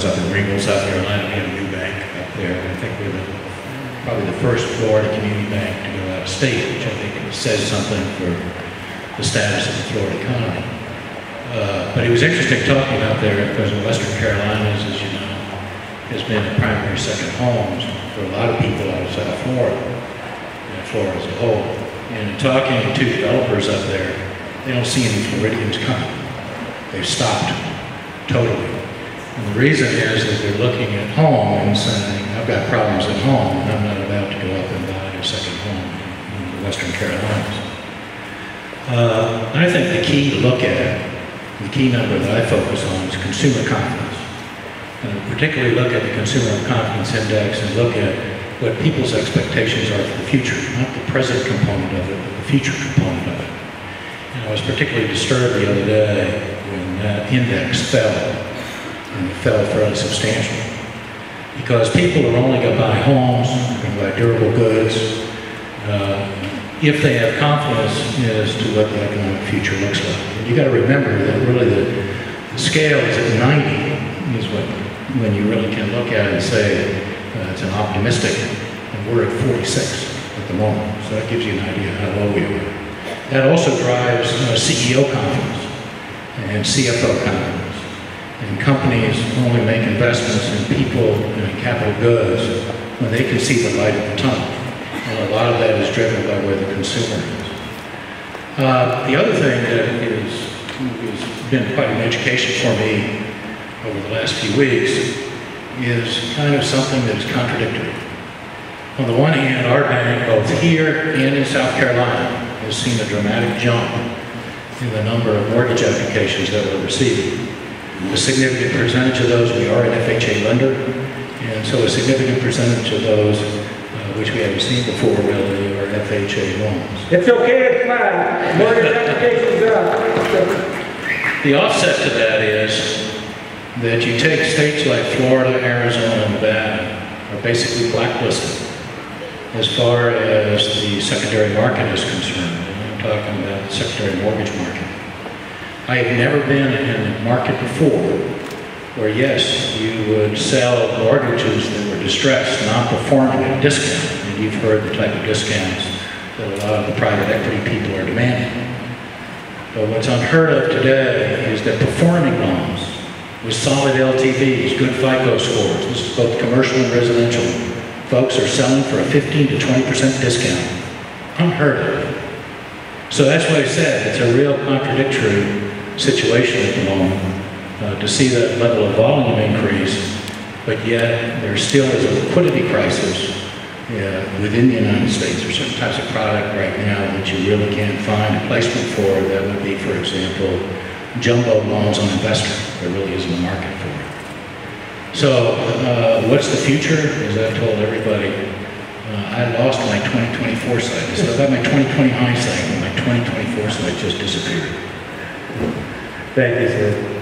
was up in Greenville, South Carolina. We have a new bank up there. I think we're probably the first Florida community bank to go out of state, which I think says something for the status of the Florida economy. But it was interesting talking out there because the Western Carolinas, as you know, has been a primary second homes for a lot of people out of South Florida, and Florida as a whole. And in talking to developers up there, they don't see any Floridians coming. They've stopped totally. And the reason is that they're looking at home and saying, I've got problems at home, and I'm not about to go up and buy a second home in the Western Carolinas. I think the key to look at, the key number that I focus on is consumer confidence. And particularly look at the Consumer Confidence Index and look at what people's expectations are for the future, not the present component of it, but the future component of it. And I was particularly disturbed the other day when that index fell, and it fell fairly substantially. Because people are only going to buy homes, they're going to buy durable goods, if they have confidence as to what the economic future looks like. And you got to remember that really the scale is at 90, is when you really can look at it and say it's an optimistic, and we're at 46 at the moment. So that gives you an idea of how low we are. That also drives CEO confidence and CFO confidence. And companies only make investments in people and in capital goods when they can see the light at the tunnel. And a lot of that is driven by where the consumer is. The other thing that has been quite an education for me over the last few weeks is kind of something that is contradictory. On the one hand, our bank, both here and in South Carolina, has seen a dramatic jump in the number of mortgage applications that we're receiving. A significant percentage of those, we are an FHA lender, and so a significant percentage of those, which we haven't seen before really, are FHA loans. It's okay to smile. Mortgage applications are up. The offset to that is that you take states like Florida, Arizona, and Nevada are basically blacklisted as far as the secondary market is concerned. And I'm talking about the secondary mortgage market. I have never been in a market before where, yes, you would sell mortgages that were distressed, non-performing at a discount. And you've heard the type of discounts that a lot of the private equity people are demanding. But what's unheard of today is that performing loans with solid LTVs, good FICO scores, this is both commercial and residential, folks are selling for a 15 to 20% discount. Unheard of. So that's why I said it's a real contradictory situation at the moment to see that level of volume increase, but yet there still is a liquidity crisis within the United States. There's certain types of product right now that you really can't find a placement for. That would be, for example, jumbo loans on investor. There really isn't a market for it. So what's the future? As I've told everybody, I lost my 2020 foresight. So I've got my 2020 hindsight, and my 2020 foresight just disappeared. Thank you, sir.